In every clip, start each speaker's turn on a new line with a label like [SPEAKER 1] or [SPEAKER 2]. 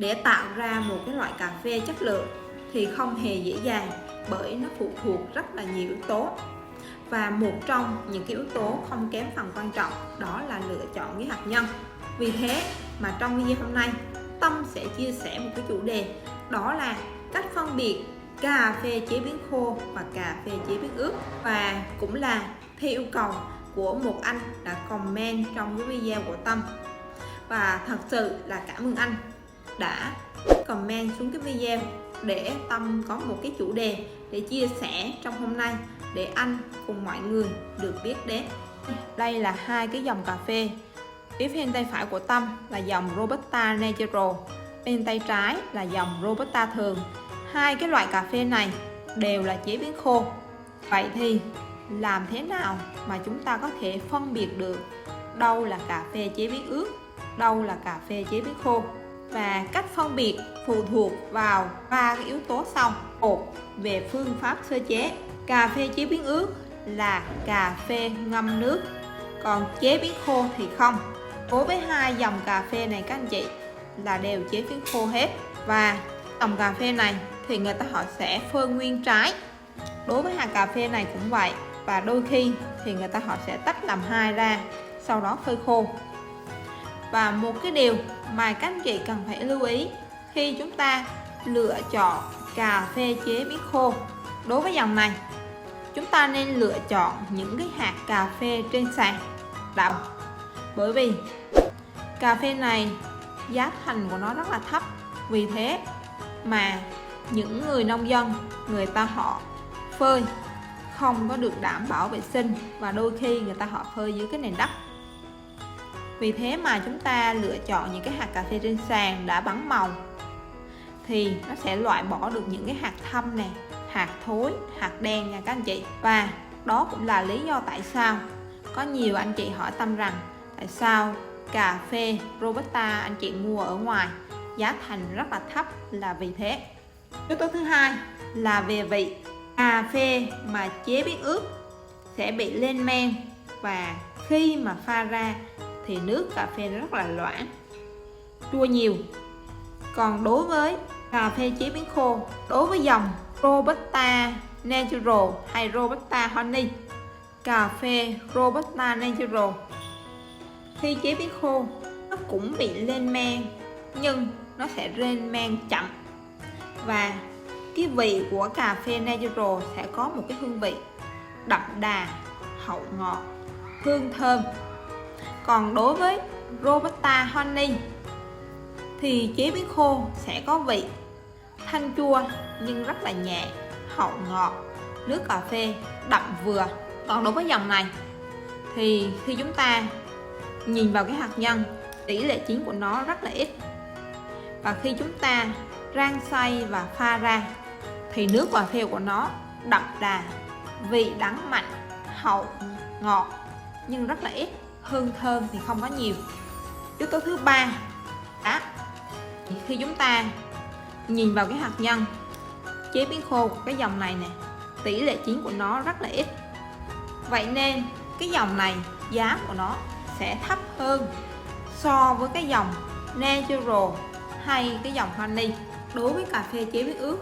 [SPEAKER 1] Để tạo ra một cái loại cà phê chất lượng thì không hề dễ dàng, bởi nó phụ thuộc rất là nhiều yếu tố. Và một trong những cái yếu tố không kém phần quan trọng đó là lựa chọn cái hạt nhân. Vì thế mà trong video hôm nay, Tâm sẽ chia sẻ một cái chủ đề, đó là cách phân biệt cà phê chế biến khô và cà phê chế biến ướt. Và cũng là theo yêu cầu của một anh đã comment trong cái video của Tâm. Và thật sự là cảm ơn anh đã comment xuống cái video để Tâm có một cái chủ đề để chia sẻ trong hôm nay, để anh cùng mọi người được biết đến. Đây là hai cái dòng cà phê. Phía bên tay phải của Tâm là dòng Robusta Natural, bên tay trái là dòng Robusta thường. Hai cái loại cà phê này đều là chế biến khô. Vậy thì làm thế nào mà chúng ta có thể phân biệt được đâu là cà phê chế biến ướt, đâu là cà phê chế biến khô? Và cách phân biệt phụ thuộc vào ba cái yếu tố sau. Một, về phương pháp sơ chế. Cà phê chế biến ướt là cà phê ngâm nước, còn chế biến khô thì không. Đối với hai dòng cà phê này các anh chị là đều chế biến khô hết. Và dòng cà phê này thì người ta họ sẽ phơi nguyên trái. Đối với hạt cà phê này cũng vậy. Và đôi khi thì người ta họ sẽ tách làm hai ra, sau đó phơi khô. Và một cái điều mà các anh chị cần phải lưu ý khi chúng ta lựa chọn cà phê chế biến khô, đối với dòng này chúng ta nên lựa chọn những cái hạt cà phê trên sàn đậm. Bởi vì cà phê này giá thành của nó rất là thấp, vì thế mà những người nông dân người ta họ phơi không có được đảm bảo vệ sinh, và đôi khi người ta họ phơi dưới cái nền đất. Vì thế mà chúng ta lựa chọn những cái hạt cà phê trên sàn đã bắn màu thì nó sẽ loại bỏ được những cái hạt thâm nè, hạt thối, hạt đen nha các anh chị. Và đó cũng là lý do tại sao có nhiều anh chị hỏi Tâm rằng tại sao cà phê Robusta anh chị mua ở ngoài giá thành rất là thấp, là vì thế. Yếu tố thứ hai là về vị. Cà phê mà chế biến ướt sẽ bị lên men, và khi mà pha ra thì nước cà phê nó rất là loãng, chua nhiều. Còn đối với cà phê chế biến khô, đối với dòng Robusta Natural hay Robusta Honey, cà phê Robusta Natural khi chế biến khô nó cũng bị lên men, nhưng nó sẽ lên men chậm. Và cái vị của cà phê Natural sẽ có một cái hương vị đậm đà, hậu ngọt, hương thơm. Còn đối với Robusta Honey thì chế biến khô sẽ có vị thanh chua nhưng rất là nhẹ, hậu ngọt, nước cà phê đậm vừa. Còn đối với dòng này thì khi chúng ta nhìn vào cái hạt nhân, tỷ lệ chín của nó rất là ít. Và khi chúng ta rang xay và pha ra thì nước cà phê của nó đậm đà, vị đắng mạnh, hậu ngọt nhưng rất là ít, hương thơm thì không có nhiều. Yếu tố thứ ba đó, khi chúng ta nhìn vào cái hạt nhân chế biến khô của cái dòng này nè, tỷ lệ chín của nó rất là ít. Vậy nên cái dòng này giá của nó sẽ thấp hơn so với cái dòng Natural hay cái dòng Honey. Đối với cà phê chế biến ướt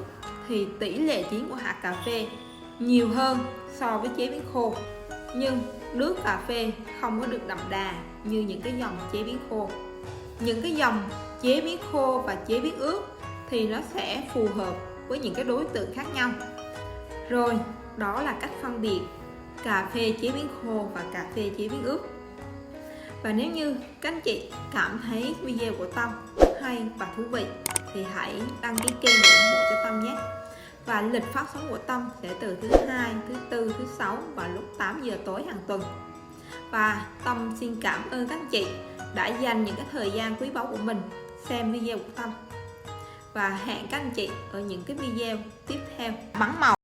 [SPEAKER 1] thì tỷ lệ chín của hạt cà phê nhiều hơn so với chế biến khô, nhưng nước cà phê không có được đậm đà như những cái dòng chế biến khô. Những cái dòng chế biến khô và chế biến ướt thì nó sẽ phù hợp với những cái đối tượng khác nhau. Rồi, đó là cách phân biệt cà phê chế biến khô và cà phê chế biến ướt. Và nếu như các anh chị cảm thấy video của Tâm hay và thú vị thì hãy đăng ký kênh để ủng hộ cho Tâm nhé. Và lịch phát sóng của Tâm sẽ từ thứ hai, thứ tư, thứ sáu và lúc 8 giờ tối hàng tuần. Và Tâm xin cảm ơn các anh chị đã dành những cái thời gian quý báu của mình xem video của Tâm. Và hẹn các anh chị ở những cái video tiếp theo. Bắn màu.